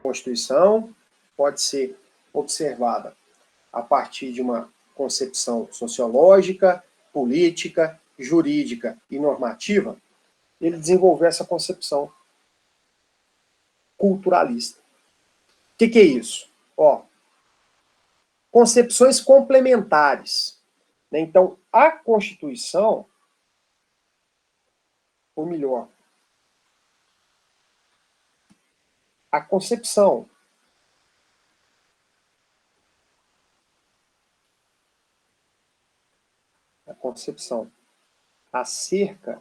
Constituição pode ser observada a partir de uma concepção sociológica, política, jurídica e normativa, ele desenvolveu essa concepção culturalista. O que é isso? Ó, concepções complementares. Né? Então, a Constituição, ou melhor, a concepção acerca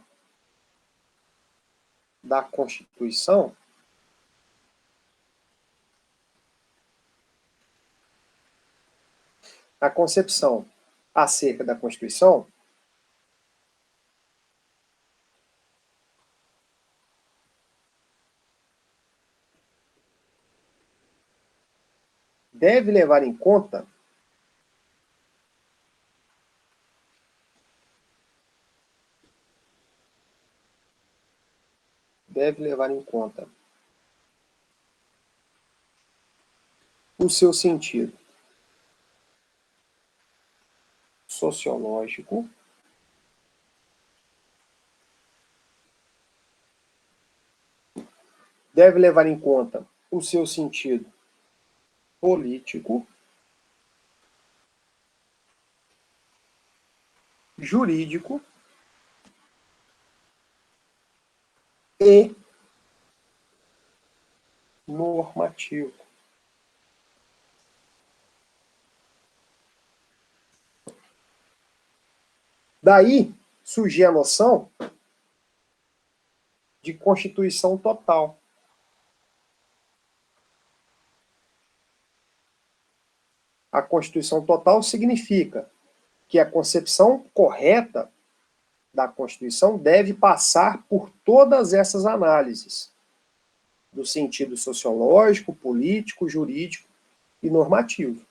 da Constituição deve levar em conta o seu sentido sociológico, deve levar em conta o seu sentido político, jurídico e normativo. Daí surge a noção de Constituição total. A Constituição total significa que a concepção correta da Constituição deve passar por todas essas análises, do sentido sociológico, político, jurídico e normativo.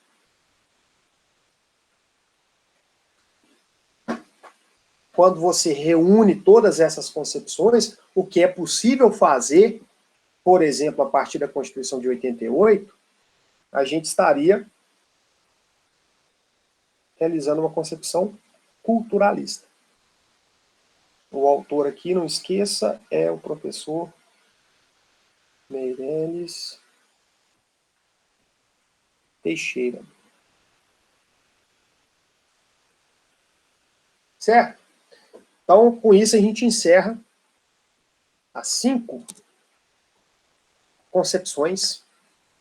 Quando você reúne todas essas concepções, o que é possível fazer, por exemplo, a partir da Constituição de 88, a gente estaria realizando uma concepção culturalista. O autor aqui, não esqueça, é o professor Meirelles Teixeira. Certo? Então, com isso, a gente encerra as 5 concepções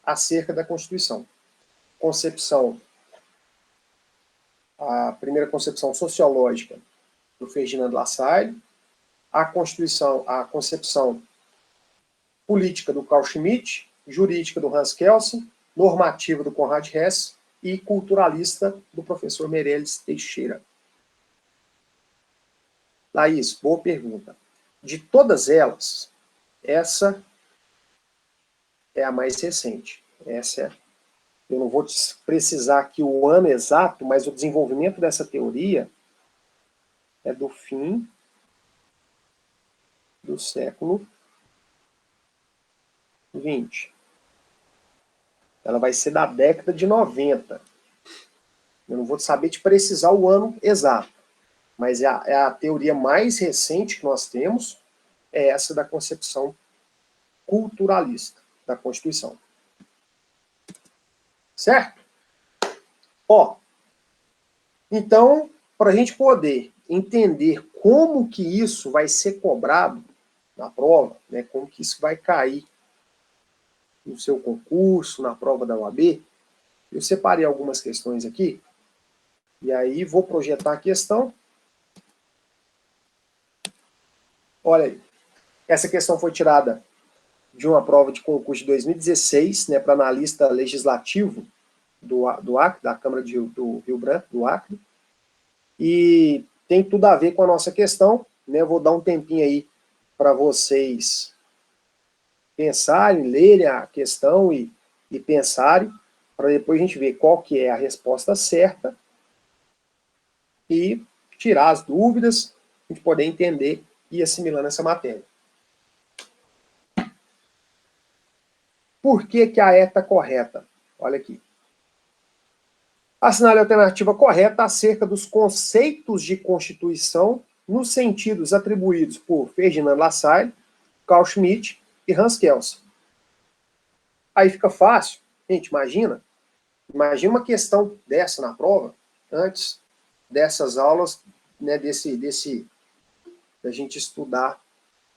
acerca da Constituição. A primeira concepção sociológica do Ferdinand Lassalle, a concepção política do Carl Schmitt, jurídica do Hans Kelsen, normativa do Conrad Hess e culturalista do professor Meirelles Teixeira. Laís, boa pergunta. De todas elas, essa é a mais recente. Eu não vou precisar aqui o ano exato, mas o desenvolvimento dessa teoria é do fim do século XX. Ela vai ser da década de 90. Eu não vou saber te precisar o ano exato, mas é a teoria mais recente que nós temos, é essa da concepção culturalista da Constituição. Certo? Ó, então, para a gente poder entender como que isso vai ser cobrado na prova, né, como que isso vai cair no seu concurso, na prova da OAB, eu separei algumas questões aqui, e aí vou projetar a questão. Olha aí, essa questão foi tirada de uma prova de concurso de 2016, né, para analista legislativo do Acre, da Câmara do Rio Branco, do Acre, e tem tudo a ver com a nossa questão, né, eu vou dar um tempinho aí para vocês pensarem, lerem a questão e pensarem, para depois a gente ver qual que é a resposta certa e tirar as dúvidas, a gente poder entender e ir assimilando essa matéria. Por que que a E está correta? Olha aqui. Assinale a alternativa correta acerca dos conceitos de Constituição nos sentidos atribuídos por Ferdinand Lassalle, Carl Schmitt e Hans Kelsen. Aí fica fácil. Gente, imagina uma questão dessa na prova, antes dessas aulas, né, da gente estudar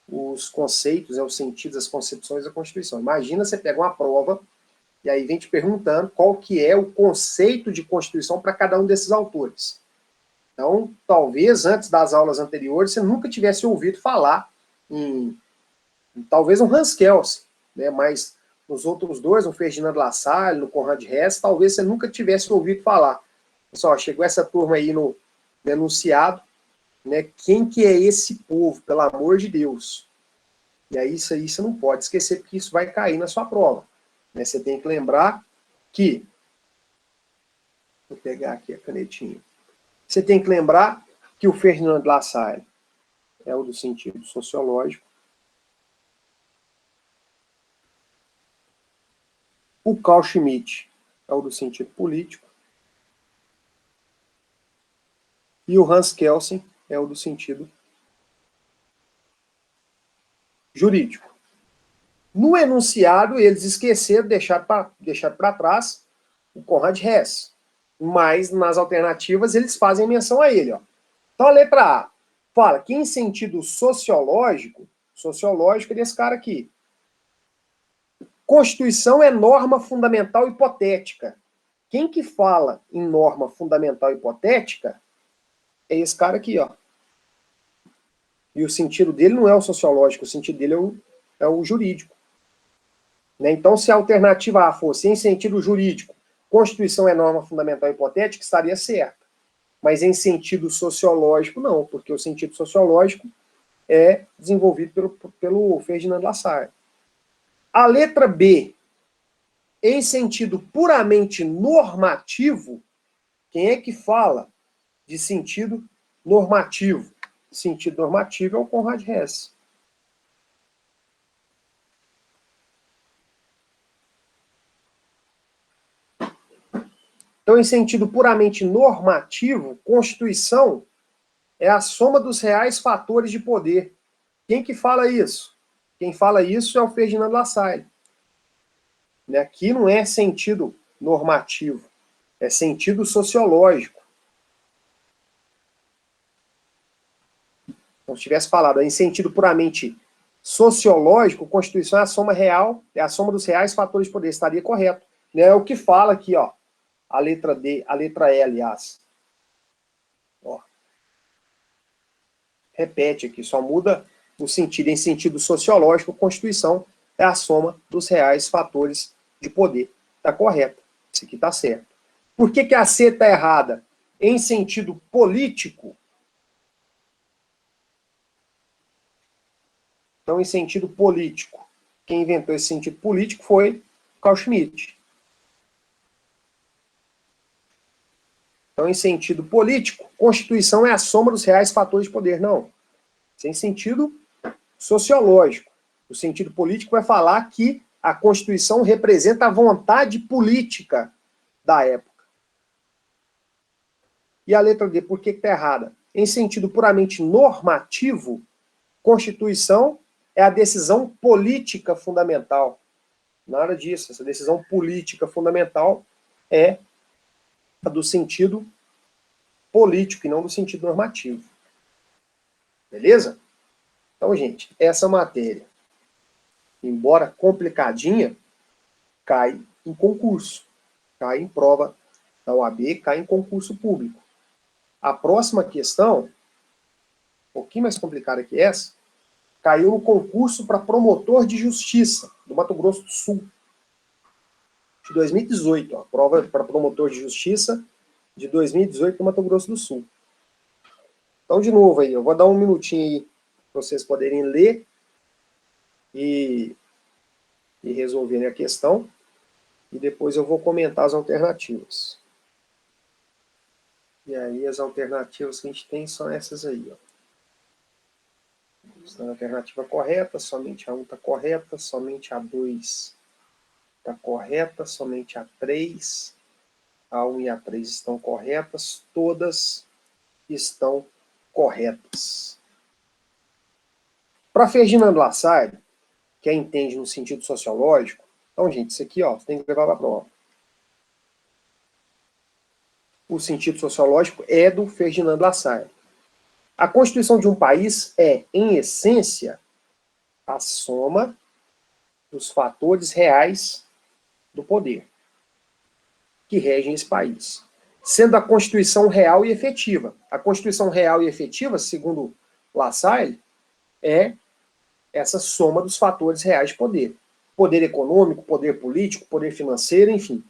os conceitos, os sentidos, as concepções da Constituição. Imagina você pega uma prova e aí vem te perguntando qual que é o conceito de Constituição para cada um desses autores. Então, talvez antes das aulas anteriores você nunca tivesse ouvido falar talvez um Hans Kelsen, né, mas nos outros dois, no Ferdinand Lassalle, no Conrad Hess, talvez você nunca tivesse ouvido falar. Pessoal, chegou essa turma aí no enunciado, né, quem que é esse povo, pelo amor de Deus? E aí isso aí você não pode esquecer, porque isso vai cair na sua prova. Né? Você tem que lembrar que... Vou pegar aqui a canetinha. Você tem que lembrar que o Ferdinand Lassalle é o do sentido sociológico. O Carl Schmitt é o do sentido político. E o Hans Kelsen é o do sentido jurídico. No enunciado, eles esqueceram, deixaram para trás o Conrad Hess. Mas nas alternativas eles fazem menção a ele. Ó. Então a letra A fala que em sentido sociológico é desse cara aqui. Constituição é norma fundamental hipotética. Quem que fala em norma fundamental hipotética é esse cara aqui, ó. E o sentido dele não é o sociológico, o sentido dele é o jurídico. Né? Então, se a alternativa A fosse em sentido jurídico, Constituição é norma fundamental hipotética, estaria certa. Mas em sentido sociológico, não, porque o sentido sociológico é desenvolvido pelo Ferdinand Lassalle. A letra B, em sentido puramente normativo, quem é que fala de sentido normativo? Sentido normativo é o Conrad Hess. Então, em sentido puramente normativo, Constituição é a soma dos reais fatores de poder. Quem que fala isso? Quem fala isso é o Ferdinand Lassalle. Aqui não é sentido normativo, é sentido sociológico. Então, se tivesse falado em sentido puramente sociológico, Constituição é a soma real, é a soma dos reais fatores de poder, estaria correto. É o que fala aqui, ó, a letra D, a letra E, aliás. Ó. Repete aqui, só muda o sentido. Em sentido sociológico, Constituição é a soma dos reais fatores de poder. Está correto. Isso aqui está certo. Por que a C está errada? Em sentido político. Então, em sentido político. Quem inventou esse sentido político foi Carl Schmitt. Então, em sentido político, Constituição é a soma dos reais fatores de poder. Não. Isso é em sentido sociológico. O sentido político vai falar que a Constituição representa a vontade política da época. E a letra D, por que está errada? Em sentido puramente normativo, Constituição é a decisão política fundamental. Nada disso. Essa decisão política fundamental é a do sentido político e não do sentido normativo. Beleza? Então, gente, essa matéria, embora complicadinha, cai em concurso, cai em prova da OAB, cai em concurso público. A próxima questão, um pouquinho mais complicada que essa, caiu no concurso para promotor de justiça do Mato Grosso do Sul, de 2018. A prova para promotor de justiça de 2018 no Mato Grosso do Sul. Então, de novo aí, eu vou dar um minutinho aí para vocês poderem ler e resolverem a questão, e depois eu vou comentar as alternativas. E aí as alternativas que a gente tem são essas aí, ó. A alternativa correta, somente a 1 está correta, somente a 2 está correta, somente a 3. A 1 e a 3 estão corretas, todas estão corretas. Para Ferdinand Lassalle, que entende no sentido sociológico, então, gente, isso aqui, ó, você tem que levar para a prova. O sentido sociológico é do Ferdinand Lassalle. A constituição de um país é, em essência, a soma dos fatores reais do poder que regem esse país, sendo a Constituição real e efetiva. A Constituição real e efetiva, segundo Lassalle, é essa soma dos fatores reais de poder. Poder econômico, poder político, poder financeiro, enfim.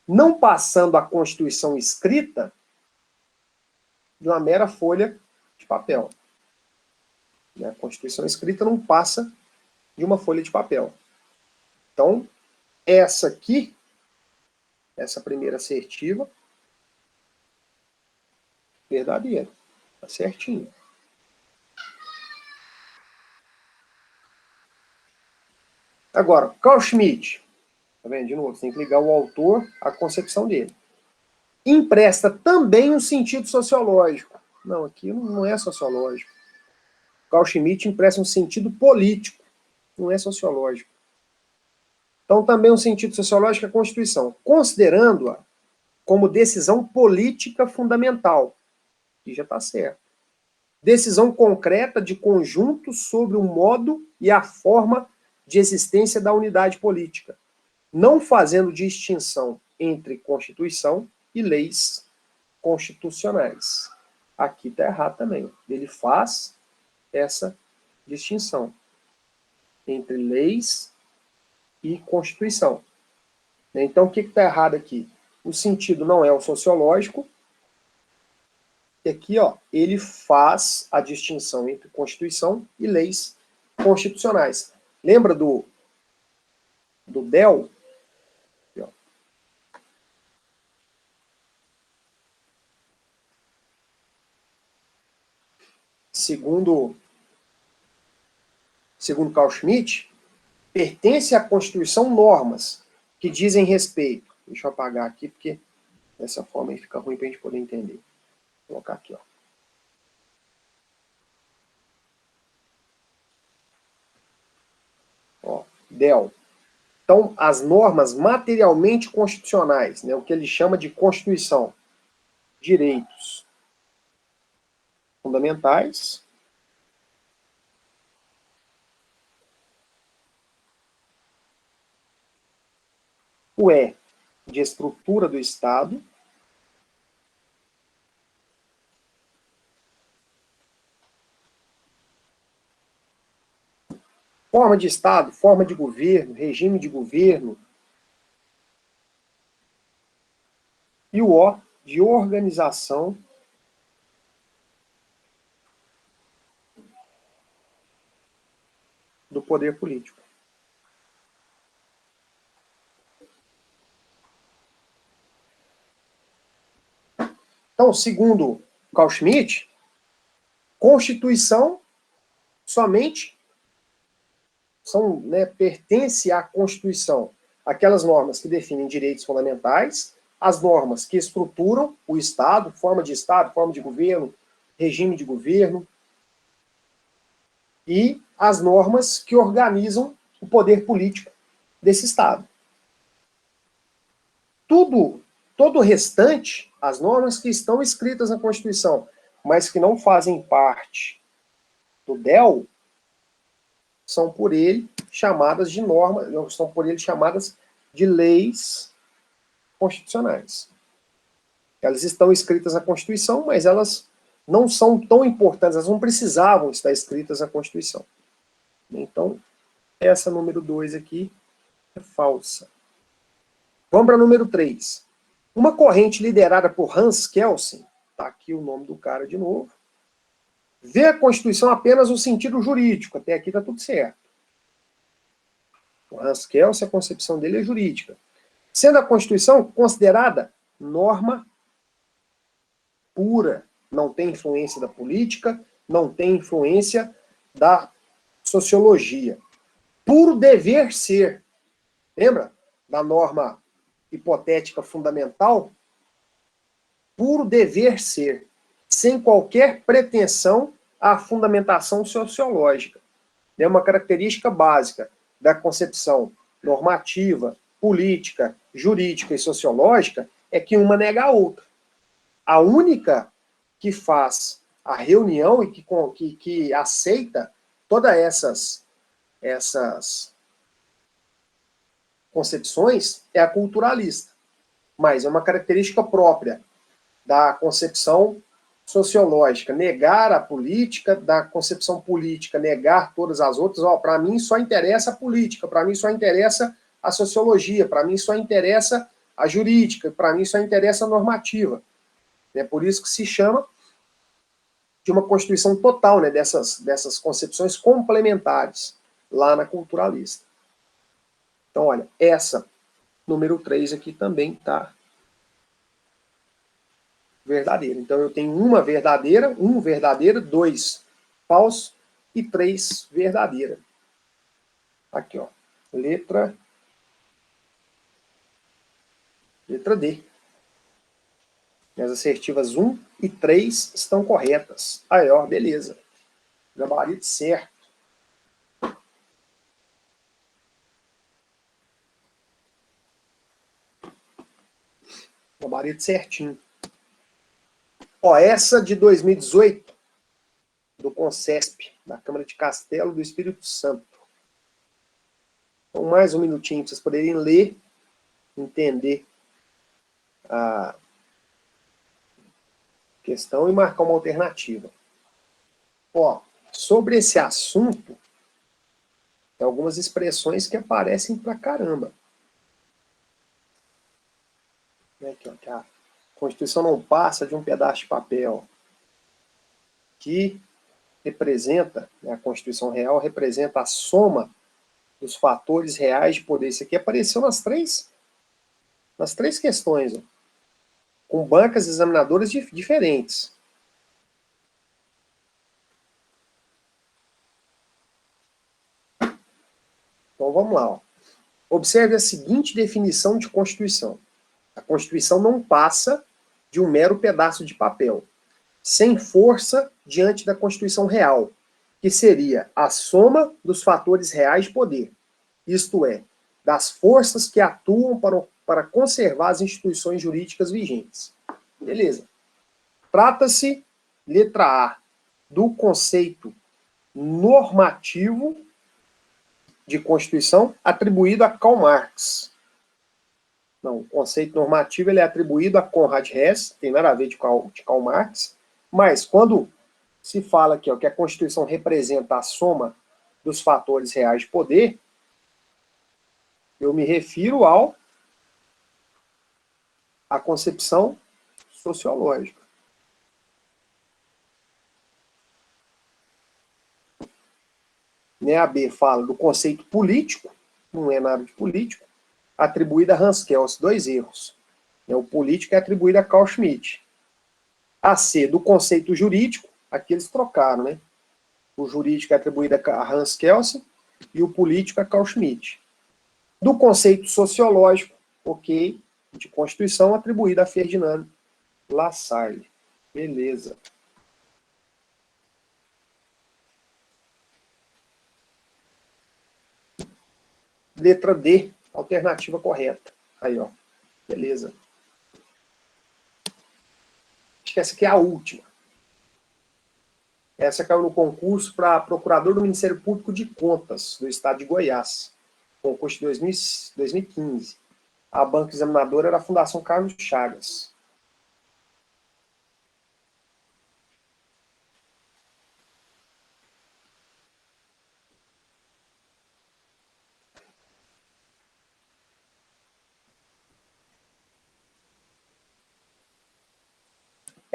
Não passando a Constituição escrita de uma mera folha de papel. A Constituição escrita não passa de uma folha de papel. Então, essa aqui, essa primeira assertiva, verdadeira. Tá certinho. Agora, Carl Schmitt, tá vendo? De novo, você tem que ligar o autor à concepção dele. Empresta também um sentido sociológico. Não, aqui não é sociológico. Carl Schmitt empresta um sentido político, não é sociológico. Então, também um sentido sociológico é a Constituição, considerando-a como decisão política fundamental, que já está certo. Decisão concreta de conjunto sobre o modo e a forma de existência da unidade política, não fazendo distinção entre Constituição e leis constitucionais. Aqui está errado também. Ele faz essa distinção entre leis e Constituição. Então, o que está errado aqui? O sentido não é o sociológico. E aqui, ó, ele faz a distinção entre Constituição e leis constitucionais. Lembra do Dell? Aqui, ó. Segundo Carl Schmitt, pertence à Constituição normas que dizem respeito. Deixa eu apagar aqui, porque dessa forma aí fica ruim para a gente poder entender. Vou colocar aqui, ó. Ó, Dell. Então, as normas materialmente constitucionais, né, o que ele chama de Constituição, direitos fundamentais, o E de estrutura do Estado, forma de Estado, forma de governo, regime de governo, e o O de organização do poder político. Então, segundo Carl Schmitt, Constituição somente pertence à Constituição aquelas normas que definem direitos fundamentais, as normas que estruturam o Estado, forma de governo, regime de governo, e as normas que organizam o poder político desse Estado. Todo o restante, as normas que estão escritas na Constituição, mas que não fazem parte do DEL, são por ele chamadas de normas, são por ele chamadas de leis constitucionais. Elas estão escritas na Constituição, mas elas não são tão importantes, elas não precisavam estar escritas na Constituição. Então, essa número 2 aqui é falsa. Vamos para a número 3. Uma corrente liderada por Hans Kelsen, está aqui o nome do cara de novo, vê a Constituição apenas no sentido jurídico, até aqui está tudo certo. O Hans Kelsen, a concepção dele é jurídica. Sendo a Constituição considerada norma pura, não tem influência da política, não tem influência da sociologia. Puro dever ser. Lembra da norma hipotética fundamental? Puro dever ser, sem qualquer pretensão à fundamentação sociológica. É uma característica básica da concepção normativa, política, jurídica e sociológica é que uma nega a outra. A única que faz a reunião e que aceita todas essas concepções é a culturalista. Mas é uma característica própria da concepção sociológica, negar a política, da concepção política, negar todas as outras. Para mim só interessa a política, para mim só interessa a sociologia, para mim só interessa a jurídica, para mim só interessa a normativa. É por isso que se chama de uma constituição total, né, dessas concepções complementares lá na culturalista. Então, olha, essa número 3 aqui também está verdadeira. Então, eu tenho uma verdadeira, um verdadeiro, 2 falso e 3 verdadeira. Aqui, ó. Letra D. As assertivas 1 e 3 estão corretas. Aí, ó, beleza. Gabarito certo. Gabarito certinho. Ó, essa de 2018, do CONCESP, da Câmara de Castelo do Espírito Santo. Então, mais um minutinho para vocês poderem ler, entender a questão e marcar uma alternativa. Ó, sobre esse assunto, tem algumas expressões que aparecem pra caramba. Aqui, ó, que a Constituição não passa de um pedaço de papel que representa, né, a Constituição Real representa a soma dos fatores reais de poder. Isso aqui apareceu nas três questões, ó, com bancas examinadoras diferentes. Então vamos lá. Ó. Observe a seguinte definição de Constituição. A Constituição não passa de um mero pedaço de papel, sem força diante da Constituição Real, que seria a soma dos fatores reais de poder, isto é, das forças que atuam para conservar as instituições jurídicas vigentes. Beleza. Trata-se, letra A, do conceito normativo de Constituição atribuído a Karl Marx. Não, o conceito normativo ele é atribuído a Conrad Hess, tem nada a ver de Karl Marx, mas quando se fala aqui, ó, que a Constituição representa a soma dos fatores reais de poder, eu me refiro à concepção sociológica. Né, a B fala do conceito político, não é nada de político, atribuído a Hans Kelsen, 2 erros. O político é atribuído a Carl Schmitt. A C, do conceito jurídico, aqui eles trocaram, né? O jurídico é atribuído a Hans Kelsen e o político a Carl Schmitt. Do conceito sociológico, ok, de Constituição, atribuído a Ferdinand Lassalle. Beleza. Letra D, alternativa correta. Aí, ó. Beleza. Acho que essa aqui é a última. Essa caiu no concurso para procurador do Ministério Público de Contas do Estado de Goiás. Concurso de 2015. A banca examinadora era a Fundação Carlos Chagas.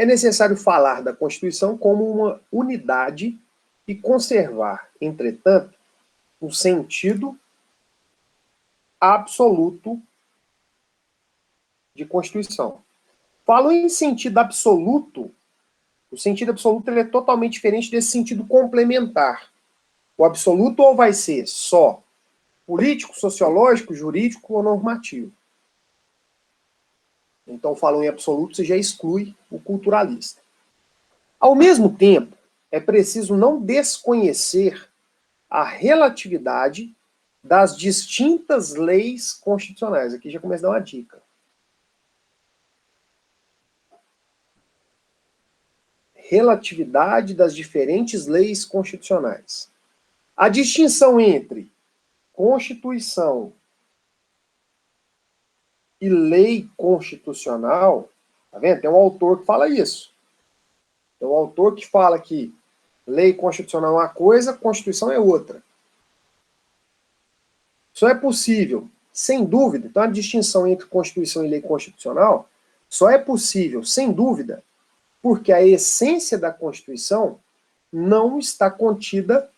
É necessário falar da Constituição como uma unidade e conservar, entretanto, o sentido absoluto de Constituição. Falo em sentido absoluto, o sentido absoluto ele é totalmente diferente desse sentido complementar. O absoluto ou vai ser só político, sociológico, jurídico ou normativo. Então, falou em absoluto, você já exclui o culturalista. Ao mesmo tempo, é preciso não desconhecer a relatividade das distintas leis constitucionais. Aqui já começa a dar uma dica. Relatividade das diferentes leis constitucionais. A distinção entre Constituição e lei constitucional, tá vendo? Tem um autor que fala isso. Tem um autor que fala que lei constitucional é uma coisa, Constituição é outra. Só é possível, sem dúvida, então a distinção entre Constituição e lei constitucional só é possível, sem dúvida, porque a essência da Constituição não está contida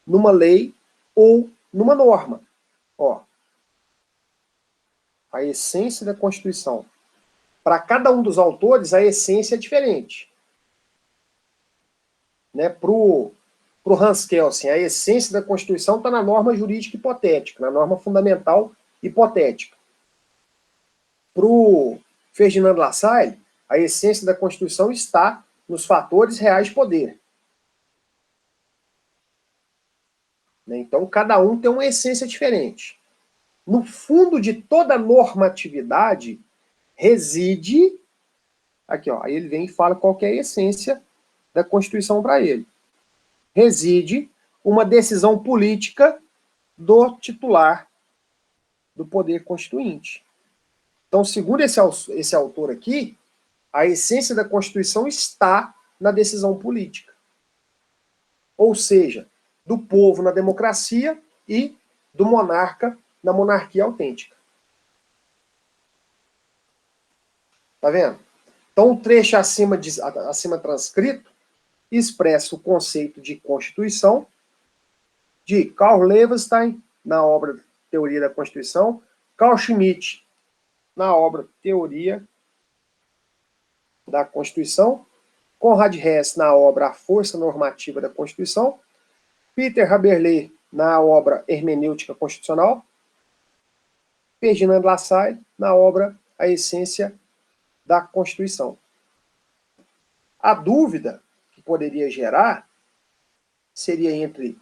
numa lei ou numa norma. Ó, a essência da Constituição. Para cada um dos autores, a essência é diferente. Né? Para o Hans Kelsen, a essência da Constituição está na norma jurídica hipotética, na norma fundamental hipotética. Para o Ferdinand Lassalle, a essência da Constituição está nos fatores reais de poder. Então, cada um tem uma essência diferente. No fundo de toda normatividade reside... Aqui, ó, aí ele vem e fala qual que é a essência da Constituição para ele. Reside uma decisão política do titular do poder constituinte. Então, segundo esse autor aqui, a essência da Constituição está na decisão política. Ou seja, do povo na democracia e do monarca na monarquia autêntica. Tá vendo? Então, o trecho acima transcrito expressa o conceito de Constituição de Karl Levenstein, na obra Teoria da Constituição, Carl Schmitt, na obra Teoria da Constituição, Conrad Hess, na obra A Força Normativa da Constituição, Peter Haberle, na obra Hermenêutica Constitucional, Ferdinand Lassalle, na obra A Essência da Constituição. A dúvida que poderia gerar seria entre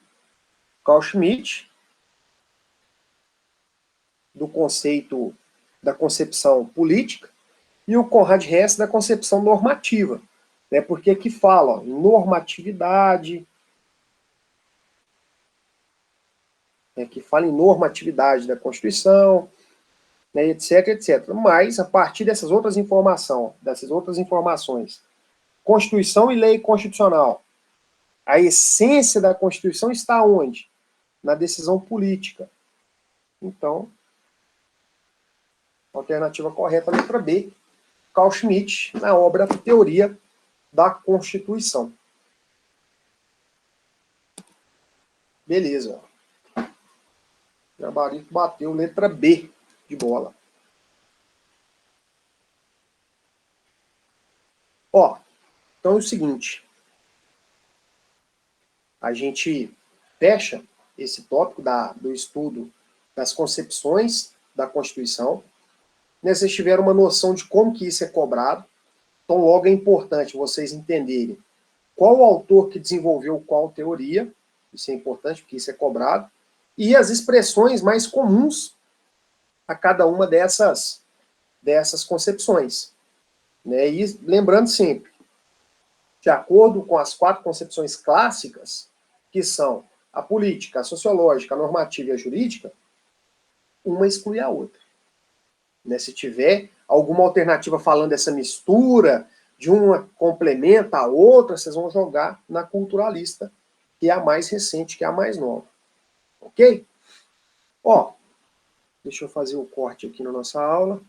Carl Schmitt, do conceito da concepção política, e o Conrad Hess da concepção normativa. Né? Porque aqui fala ó, em normatividade, que fala em normatividade da Constituição, né, etc, etc. Mas, a partir dessas outras informações, Constituição e lei constitucional, a essência da Constituição está onde? Na decisão política. Então, a alternativa correta é a letra B, Carl Schmitt, na obra Teoria da Constituição. Beleza. Gabarito bateu, letra B de bola. Ó, então é o seguinte. A gente fecha esse tópico do estudo das concepções da Constituição. Né, vocês tiveram uma noção de como que isso é cobrado. Então, logo é importante vocês entenderem qual o autor que desenvolveu qual teoria. Isso é importante, porque isso é cobrado. E as expressões mais comuns a cada uma dessas concepções. Né? E lembrando sempre, de acordo com as 4 concepções clássicas, que são a política, a sociológica, a normativa e a jurídica, uma exclui a outra. Né? Se tiver alguma alternativa falando dessa mistura, de uma complementa a outra, vocês vão jogar na culturalista, que é a mais recente, que é a mais nova. Ok? Ó, deixa eu fazer o corte aqui na nossa aula.